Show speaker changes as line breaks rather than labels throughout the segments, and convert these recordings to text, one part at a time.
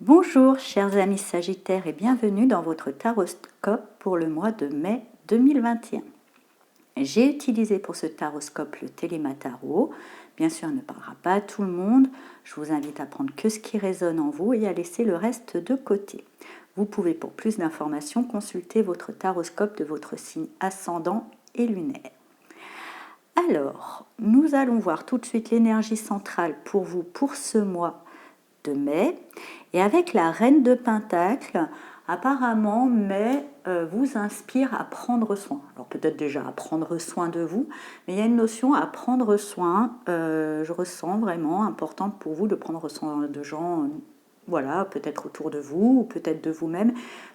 Bonjour chers amis Sagittaires et bienvenue dans votre taroscope pour le mois de mai 2021. J'ai utilisé pour ce taroscope le Téléma-Tarot. Bien sûr, il ne parlera pas à tout le monde. Je vous invite à prendre que ce qui résonne en vous et à laisser le reste de côté. Vous pouvez pour plus d'informations consulter votre taroscope de votre signe ascendant et lunaire. Alors, nous allons voir tout de suite l'énergie centrale pour vous pour ce mois de mai. Et avec la reine de Pentacle, apparemment, mai vous inspire à prendre soin. Alors peut-être déjà à prendre soin de vous, mais il y a une notion à prendre soin, je ressens vraiment importante pour vous de prendre soin de gens, voilà, peut-être autour de vous, ou peut-être de vous-même,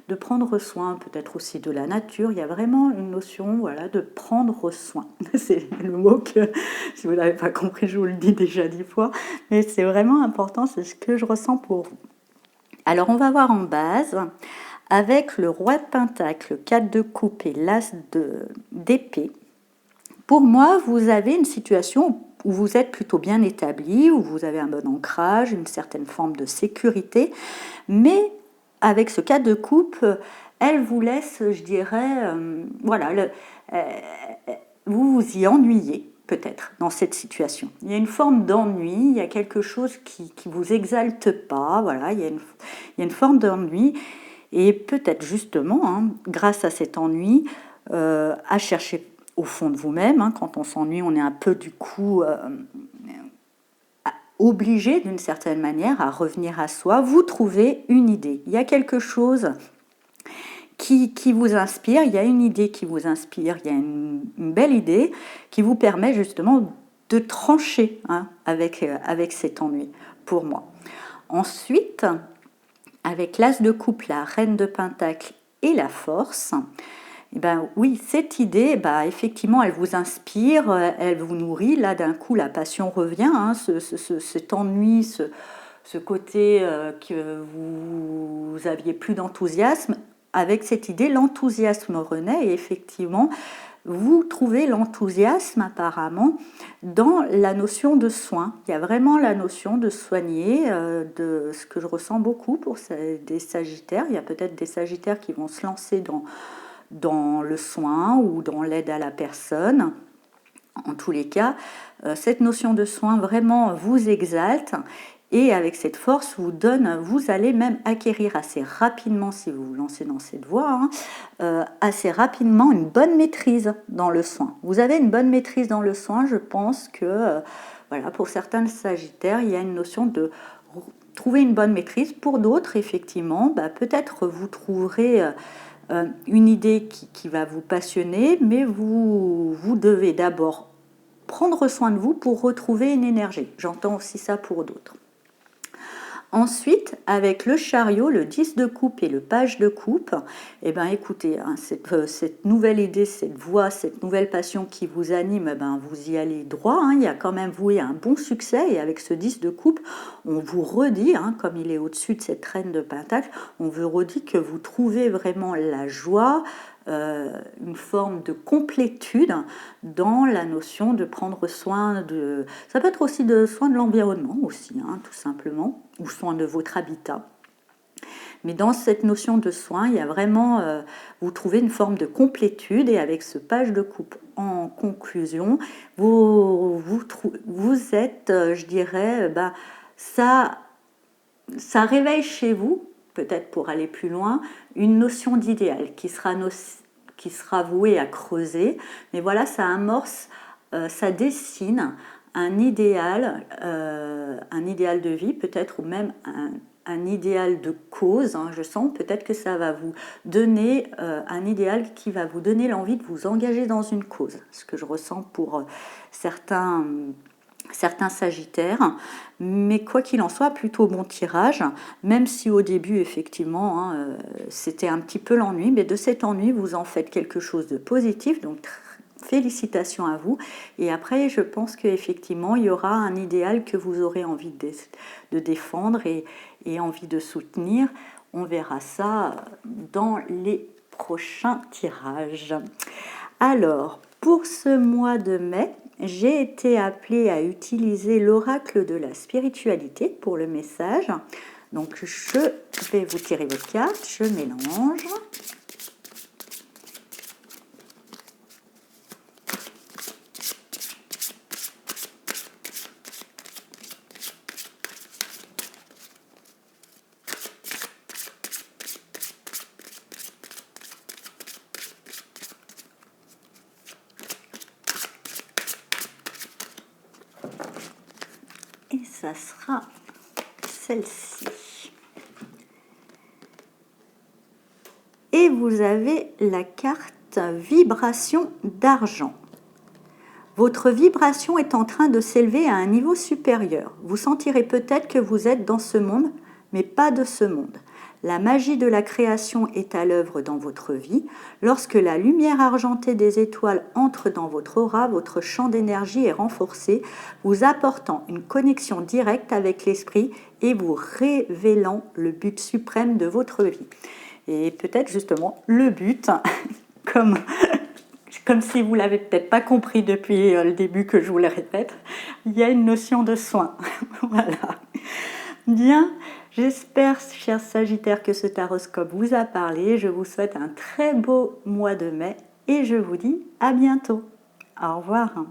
de prendre soin, peut-être aussi de la nature. Il y a vraiment une notion, voilà, de prendre soin. C'est le mot que, si vous n'avez pas compris, je vous le dis déjà 10 fois, mais c'est vraiment important, c'est ce que je ressens pour vous. Alors on va voir en base, avec le roi de Pentacle, le 4 de coupe et l'as d'épée. Pour moi, vous avez une situation où vous êtes plutôt bien établi, où vous avez un bon ancrage, une certaine forme de sécurité, mais avec ce 4 de coupe, elle vous laisse, je dirais, voilà, vous vous y ennuyez peut-être dans cette situation. Il y a une forme d'ennui, il y a quelque chose qui vous exalte pas, voilà, il y a une forme d'ennui, et peut-être justement, grâce à cet ennui, à chercher au fond de vous-même, quand on s'ennuie, on est un peu du coup obligé d'une certaine manière à revenir à soi, vous trouvez une idée. Il y a quelque chose qui vous inspire, il y a une idée qui vous inspire, il y a une belle idée qui vous permet justement de trancher avec cet ennui, pour moi. Ensuite, avec l'as de coupe, la reine de Pentacle et la force, eh ben oui, cette idée, effectivement, elle vous inspire, elle vous nourrit. Là, d'un coup, la passion revient, cet ennui, ce côté que vous aviez plus d'enthousiasme. Avec cette idée, l'enthousiasme renaît et effectivement, vous trouvez l'enthousiasme apparemment dans la notion de soin. Il y a vraiment la notion de soigner, de ce que je ressens beaucoup pour des Sagittaires. Il y a peut-être des Sagittaires qui vont se lancer dans le soin ou dans l'aide à la personne. En tous les cas, cette notion de soin vraiment vous exalte et avec cette force vous allez même acquérir assez rapidement, si vous vous lancez dans cette voie, assez rapidement une bonne maîtrise dans le soin. Vous avez une bonne maîtrise dans le soin, je pense que voilà, pour certains Sagittaires, il y a une notion de trouver une bonne maîtrise. Pour d'autres, effectivement, peut-être vous trouverez une idée qui va vous passionner, mais vous devez d'abord prendre soin de vous pour retrouver une énergie. J'entends aussi ça pour d'autres. Ensuite, avec le chariot, le 10 de coupe et le page de coupe, écoutez, cette nouvelle idée, cette voix, cette nouvelle passion qui vous anime, vous y allez droit. Il y a quand même voué un bon succès. Et avec ce 10 de coupe, on vous redit, comme il est au-dessus de cette reine de Pentacle, on vous redit que vous trouvez vraiment la joie, une forme de complétude dans la notion de prendre soin de... Ça peut être aussi de soin de l'environnement aussi, tout simplement, ou soin de votre habitat. Mais dans cette notion de soin, il y a vraiment, vous trouvez une forme de complétude et avec ce page de coupe en conclusion, vous êtes, je dirais, ça réveille chez vous, peut-être pour aller plus loin, une notion d'idéal qui sera vouée à creuser. Mais voilà, ça amorce, ça dessine un idéal de vie, peut-être, ou même un idéal de cause. Je sens peut-être que ça va vous donner un idéal qui va vous donner l'envie de vous engager dans une cause. Ce que je ressens pour certains Sagittaires, mais quoi qu'il en soit, plutôt bon tirage, même si au début, effectivement, c'était un petit peu l'ennui, mais de cet ennui, vous en faites quelque chose de positif, donc félicitations à vous. Et après, je pense qu'effectivement, il y aura un idéal que vous aurez envie de défendre et envie de soutenir. On verra ça dans les prochains tirages. Alors, pour ce mois de mai, j'ai été appelée à utiliser l'oracle de la spiritualité pour le message. Donc je vais vous tirer votre carte, je mélange. Et ça sera celle-ci. Et vous avez la carte vibration d'argent. Votre vibration est en train de s'élever à un niveau supérieur. Vous sentirez peut-être que vous êtes dans ce monde, mais pas de ce monde. La magie de la création est à l'œuvre dans votre vie. Lorsque la lumière argentée des étoiles entre dans votre aura, votre champ d'énergie est renforcé, vous apportant une connexion directe avec l'esprit et vous révélant le but suprême de votre vie. Et peut-être justement le but, comme si vous l'avez peut-être pas compris depuis le début que je vous le répète, il y a une notion de soin. Voilà. Bien, j'espère, chers Sagittaires, que ce taroscope vous a parlé. Je vous souhaite un très beau mois de mai et je vous dis à bientôt. Au revoir.